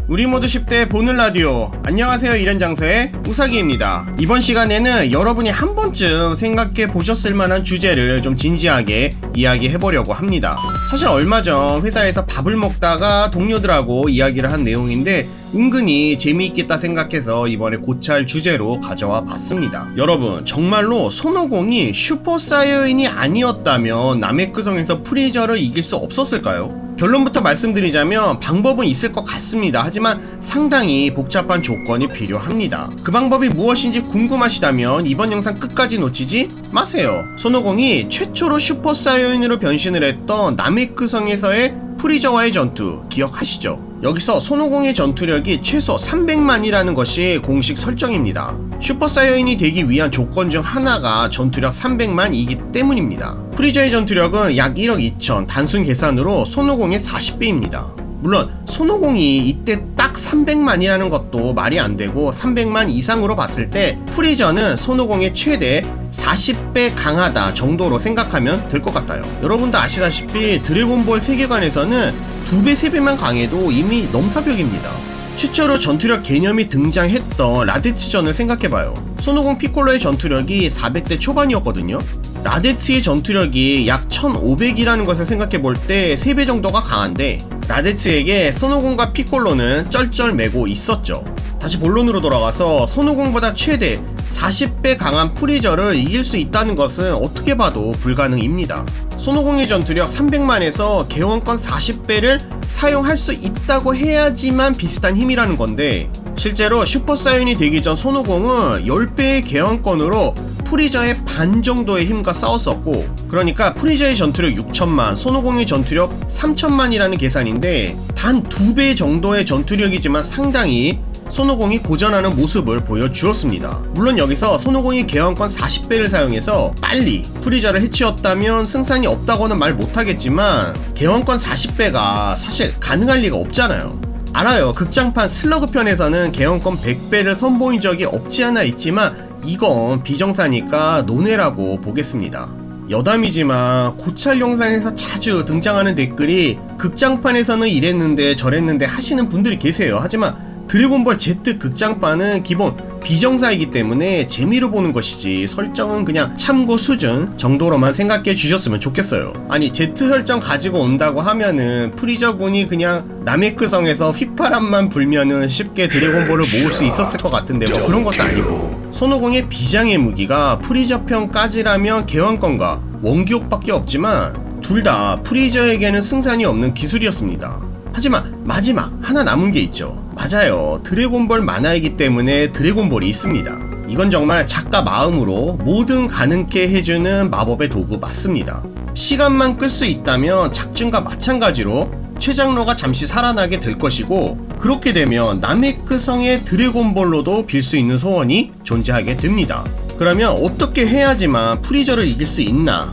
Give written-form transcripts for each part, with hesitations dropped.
우리 모두 10대 보는 라디오. 안녕하세요, 이련장서의 우사기입니다. 이번 시간에는 여러분이 한 번쯤 생각해 보셨을 만한 주제를 좀 진지하게 이야기해보려고 합니다. 사실 얼마 전 회사에서 밥을 먹다가 동료들하고 이야기를 한 내용인데 은근히 재미있겠다 생각해서 이번에 고찰 주제로 가져와 봤습니다. 여러분, 정말로 손오공이 슈퍼사이어인이 아니었다면 나메크성에서 프리저를 이길 수 없었을까요? 결론부터 말씀드리자면 방법은 있을 것 같습니다. 하지만 상당히 복잡한 조건이 필요합니다. 그 방법이 무엇인지 궁금하시다면 이번 영상 끝까지 놓치지 마세요. 손오공이 최초로 슈퍼사이어인으로 변신을 했던 나메크성에서의 프리저와의 전투 기억하시죠? 여기서 손오공의 전투력이 최소 300만이라는 것이 공식 설정입니다. 슈퍼사이어인이 되기 위한 조건 중 하나가 전투력 300만이기 때문입니다. 프리저의 전투력은 약 1억 2천, 단순 계산으로 손오공의 40배입니다. 물론 손오공이 이때 딱 300만이라는 것도 말이 안 되고 300만 이상으로 봤을 때 프리저는 손오공의 최대 40배 강하다 정도로 생각하면 될 것 같아요. 여러분도 아시다시피 드래곤볼 세계관에서는 2배, 3배만 강해도 이미 넘사벽입니다. 최초로 전투력 개념이 등장했던 라데츠전을 생각해봐요. 손오공 피콜로의 전투력이 400대 초반이었거든요. 라데츠의 전투력이 약 1500이라는 것을 생각해볼 때 3배 정도가 강한데 라데츠에게 손오공과 피콜로는 쩔쩔매고 있었죠. 다시 본론으로 돌아가서 손오공보다 최대 40배 강한 프리저를 이길 수 있다는 것은 어떻게 봐도 불가능입니다. 손오공의 전투력 300만에서 개원권 40배를 사용할 수 있다고 해야지만 비슷한 힘이라는 건데 실제로 슈퍼사이언이 되기 전 손오공은 10배의 개원권으로 프리저의 반 정도의 힘과 싸웠었고, 그러니까 프리저의 전투력 6천만, 손오공의 전투력 3천만이라는 계산인데 단 2배 정도의 전투력이지만 상당히 손오공이 고전하는 모습을 보여주었습니다. 물론 여기서 손오공이 개원권 40배를 사용해서 빨리 프리저를 해치웠다면 승산이 없다고는 말 못하겠지만 개원권 40배가 사실 가능할 리가 없잖아요. 알아요, 극장판 슬러그 편에서는 개원권 100배를 선보인 적이 없지 않아 있지만 이건 비정사니까 논외라고 보겠습니다. 여담이지만 고찰 영상에서 자주 등장하는 댓글이 극장판에서는 이랬는데 저랬는데 하시는 분들이 계세요. 하지만 드래곤볼 Z 극장판은 기본 비정사이기 때문에 재미로 보는 것이지 설정은 그냥 참고 수준 정도로만 생각해 주셨으면 좋겠어요. 아니, Z 설정 가지고 온다고 하면은 프리저군이 그냥 나메크성에서 휘파람만 불면은 쉽게 드래곤볼을 모을 수 있었을 것 같은데 뭐 그런 것도 아니고, 손오공의 비장의 무기가 프리저편까지라면 개원권과 원기옥밖에 없지만 둘 다 프리저에게는 승산이 없는 기술이었습니다. 하지만 마지막 하나 남은 게 있죠. 맞아요, 드래곤볼 만화이기 때문에 드래곤볼이 있습니다. 이건 정말 작가 마음으로 뭐든 가능케 해주는 마법의 도구 맞습니다. 시간만 끌 수 있다면 작중과 마찬가지로 최장로가 잠시 살아나게 될 것이고, 그렇게 되면 나메크성의 드래곤볼로도 빌 수 있는 소원이 존재하게 됩니다. 그러면 어떻게 해야지만 프리저를 이길 수 있나?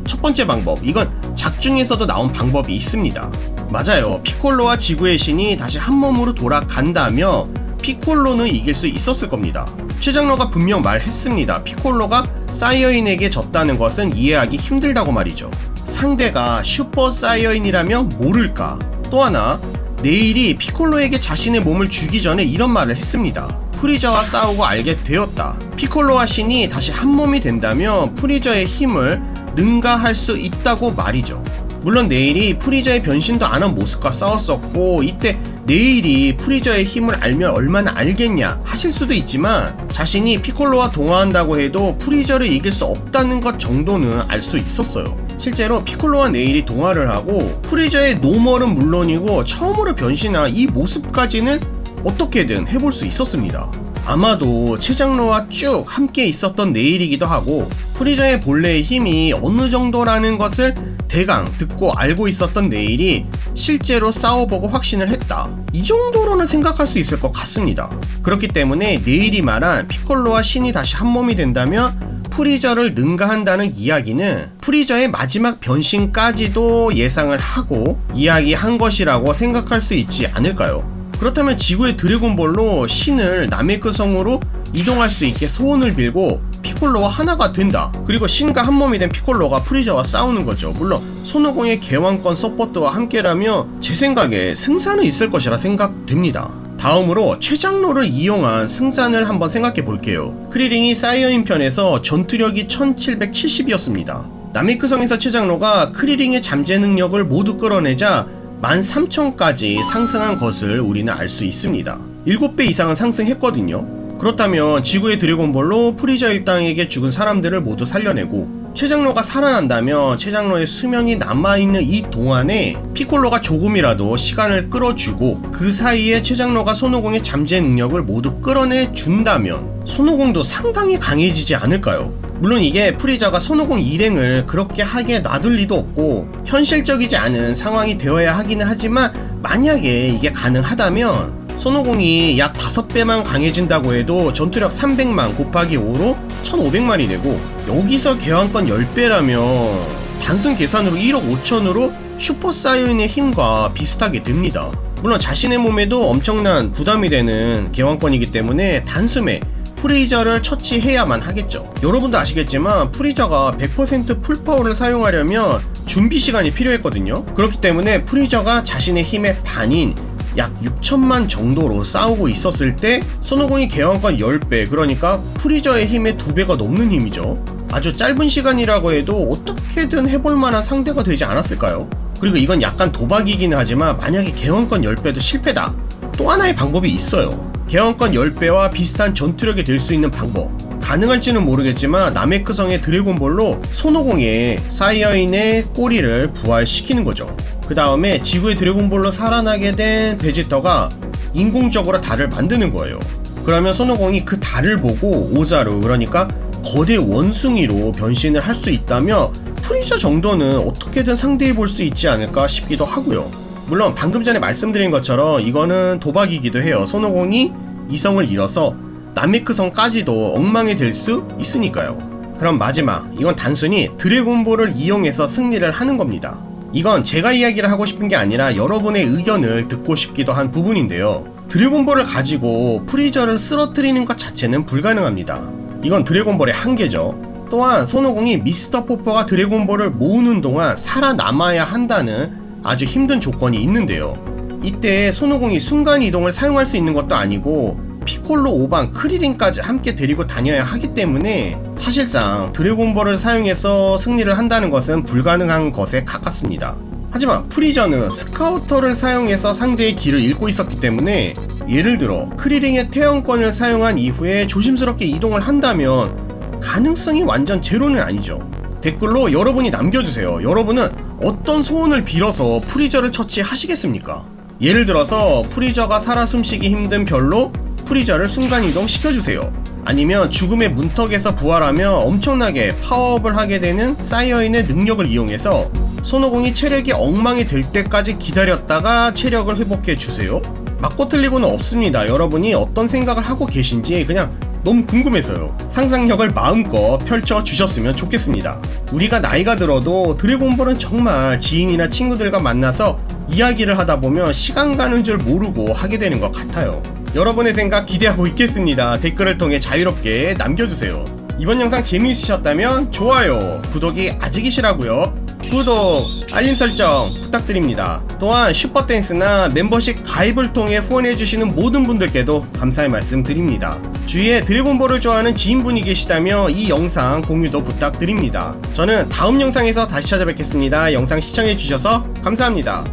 첫 번째 방법, 이건 작중에서도 나온 방법이 있습니다. 맞아요, 피콜로와 지구의 신이 다시 한 몸으로 돌아간다면 피콜로는 이길 수 있었을 겁니다. 최장로가 분명 말했습니다. 피콜로가 사이어인에게 졌다는 것은 이해하기 힘들다고 말이죠. 상대가 슈퍼 사이어인이라면 모를까? 또 하나, 네일이 피콜로에게 자신의 몸을 주기 전에 이런 말을 했습니다. 프리저와 싸우고 알게 되었다. 피콜로와 신이 다시 한 몸이 된다면 프리저의 힘을 능가할 수 있다고 말이죠. 물론 네일이 프리저의 변신도 안 한 모습과 싸웠었고, 이때 네일이 프리저의 힘을 알면 얼마나 알겠냐 하실 수도 있지만 자신이 피콜로와 동화한다고 해도 프리저를 이길 수 없다는 것 정도는 알 수 있었어요. 실제로 피콜로와 네일이 동화를 하고 프리저의 노멀은 물론이고 처음으로 변신한 이 모습까지는 어떻게든 해볼 수 있었습니다. 아마도 최장로와 쭉 함께 있었던 네일이기도 하고 프리저의 본래의 힘이 어느 정도라는 것을 대강 듣고 알고 있었던 네일이 실제로 싸워보고 확신을 했다, 이 정도로는 생각할 수 있을 것 같습니다. 그렇기 때문에 네일이 말한 피콜로와 신이 다시 한 몸이 된다면 프리저를 능가한다는 이야기는 프리저의 마지막 변신까지도 예상을 하고 이야기한 것이라고 생각할 수 있지 않을까요? 그렇다면 지구의 드래곤볼로 신을 나메크성으로 이동할 수 있게 소원을 빌고 피콜로와 하나가 된다. 그리고 신과 한 몸이 된 피콜로가 프리저와 싸우는 거죠. 물론 손오공의 개왕권 서포트와 함께라면 제 생각에 승산은 있을 것이라 생각됩니다. 다음으로 최장로를 이용한 승산을 한번 생각해 볼게요. 크리링이 사이어인 편에서 전투력이 1770이었습니다. 나메크성에서 최장로가 크리링의 잠재 능력을 모두 끌어내자 13,000까지 상승한 것을 우리는 알 수 있습니다. 7배 이상은 상승했거든요. 그렇다면 지구의 드래곤볼로 프리저 일당에게 죽은 사람들을 모두 살려내고 최장로가 살아난다면 최장로의 수명이 남아있는 이 동안에 피콜로가 조금이라도 시간을 끌어주고 그 사이에 최장로가 손오공의 잠재 능력을 모두 끌어내 준다면 손오공도 상당히 강해지지 않을까요? 물론 이게 프리저가 손오공 일행을 그렇게 하게 놔둘 리도 없고 현실적이지 않은 상황이 되어야 하기는 하지만 만약에 이게 가능하다면 손오공이 약 5배만 강해진다고 해도 전투력 300만 곱하기 5로 1500만이 되고 여기서 개왕권 10배라면 단순 계산으로 1억 5천으로 슈퍼사이언의 힘과 비슷하게 됩니다. 물론 자신의 몸에도 엄청난 부담이 되는 개왕권이기 때문에 단숨에 프리저를 처치해야만 하겠죠. 여러분도 아시겠지만 프리저가 100% 풀파워를 사용하려면 준비 시간이 필요했거든요. 그렇기 때문에 프리저가 자신의 힘의 반인 약 6천만 정도로 싸우고 있었을 때 손오공이 개왕권 10배, 그러니까 프리저의 힘의 2배가 넘는 힘이죠. 아주 짧은 시간이라고 해도 어떻게든 해볼 만한 상대가 되지 않았을까요? 그리고 이건 약간 도박이긴 하지만 만약에 개왕권 10배도 실패다, 또 하나의 방법이 있어요. 개왕권 10배와 비슷한 전투력이 될 수 있는 방법, 가능할지는 모르겠지만 나메크성의 드래곤볼로 손오공의 사이어인의 꼬리를 부활시키는 거죠. 그 다음에 지구의 드래곤볼로 살아나게 된 베지터가 인공적으로 달을 만드는 거예요. 그러면 손오공이 그 달을 보고 오자루, 그러니까 거대 원숭이로 변신을 할 수 있다면 프리저 정도는 어떻게든 상대해 볼 수 있지 않을까 싶기도 하고요. 물론 방금 전에 말씀드린 것처럼 이거는 도박이기도 해요. 손오공이 이성을 잃어서 나메크성까지도 엉망이 될 수 있으니까요. 그럼 마지막, 이건 단순히 드래곤볼을 이용해서 승리를 하는 겁니다. 이건 제가 이야기를 하고 싶은 게 아니라 여러분의 의견을 듣고 싶기도 한 부분인데요. 드래곤볼을 가지고 프리저를 쓰러뜨리는 것 자체는 불가능합니다. 이건 드래곤볼의 한계죠. 또한 손오공이 미스터 포퍼가 드래곤볼을 모으는 동안 살아남아야 한다는 아주 힘든 조건이 있는데요. 이때 손오공이 순간이동을 사용할 수 있는 것도 아니고 피콜로 5방 크리링까지 함께 데리고 다녀야 하기 때문에 사실상 드래곤볼을 사용해서 승리를 한다는 것은 불가능한 것에 가깝습니다. 하지만 프리저는 스카우터를 사용해서 상대의 길을 잃고 있었기 때문에 예를 들어 크리링의 태양권을 사용한 이후에 조심스럽게 이동을 한다면 가능성이 완전 제로는 아니죠. 댓글로 여러분이 남겨주세요. 여러분은 어떤 소원을 빌어서 프리저를 처치하시겠습니까? 예를 들어서 프리저가 살아 숨쉬기 힘든 별로 프리저를 순간이동 시켜주세요. 아니면 죽음의 문턱에서 부활하며 엄청나게 파워업을 하게 되는 사이어인의 능력을 이용해서 손오공이 체력이 엉망이 될 때까지 기다렸다가 체력을 회복해주세요. 맞고 틀리고는 없습니다. 여러분이 어떤 생각을 하고 계신지 그냥 너무 궁금해서요. 상상력을 마음껏 펼쳐주셨으면 좋겠습니다. 우리가 나이가 들어도 드래곤볼은 정말 지인이나 친구들과 만나서 이야기를 하다 보면 시간 가는 줄 모르고 하게 되는 것 같아요. 여러분의 생각 기대하고 있겠습니다. 댓글을 통해 자유롭게 남겨주세요. 이번 영상 재미있으셨다면 좋아요, 구독이 아직이시라고요? 구독, 알림 설정 부탁드립니다. 또한 슈퍼땡스나 멤버십 가입을 통해 후원해주시는 모든 분들께도 감사의 말씀 드립니다. 주위에 드래곤볼을 좋아하는 지인분이 계시다면 이 영상 공유도 부탁드립니다. 저는 다음 영상에서 다시 찾아뵙겠습니다. 영상 시청해주셔서 감사합니다.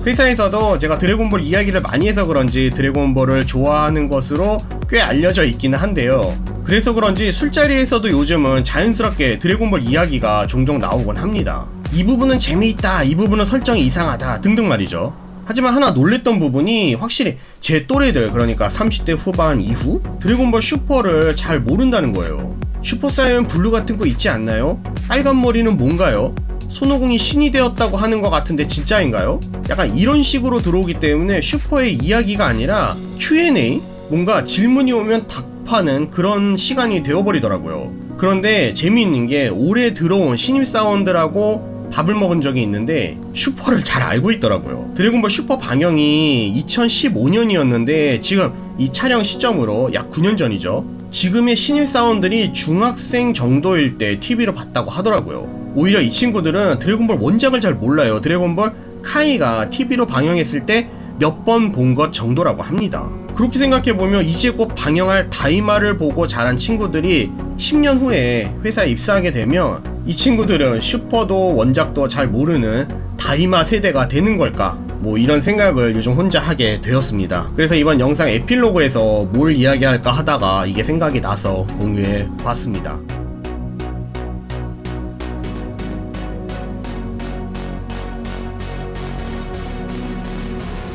회사에서도 제가 드래곤볼 이야기를 많이 해서 그런지 드래곤볼을 좋아하는 것으로 꽤 알려져 있기는 한데요. 그래서 그런지 술자리에서도 요즘은 자연스럽게 드래곤볼 이야기가 종종 나오곤 합니다. 이 부분은 재미있다, 이 부분은 설정이 이상하다 등등 말이죠. 하지만 하나 놀랬던 부분이 확실히 제 또래들, 그러니까 30대 후반 이후 드래곤볼 슈퍼를 잘 모른다는 거예요. 슈퍼사이언 블루 같은 거 있지 않나요? 빨간 머리는 뭔가요? 손오공이 신이 되었다고 하는 것 같은데 진짜인가요? 약간 이런 식으로 들어오기 때문에 슈퍼의 이야기가 아니라 Q&A? 뭔가 질문이 오면 답하는 그런 시간이 되어버리더라고요. 그런데 재미있는 게 올해 들어온 신입사원들하고 밥을 먹은 적이 있는데 슈퍼를 잘 알고 있더라고요. 드래곤볼 슈퍼 방영이 2015년이었는데 지금 이 촬영 시점으로 약 9년 전이죠. 지금의 신입사원들이 중학생 정도일 때 TV로 봤다고 하더라고요. 오히려 이 친구들은 드래곤볼 원작을 잘 몰라요. 드래곤볼 카이가 TV로 방영했을 때 몇 번 본 것 정도라고 합니다. 그렇게 생각해보면 이제 곧 방영할 다이마를 보고 자란 친구들이 10년 후에 회사에 입사하게 되면 이 친구들은 슈퍼도 원작도 잘 모르는 다이마 세대가 되는 걸까? 뭐 이런 생각을 요즘 혼자 하게 되었습니다. 그래서 이번 영상 에필로그에서 뭘 이야기할까 하다가 이게 생각이 나서 공유해 봤습니다.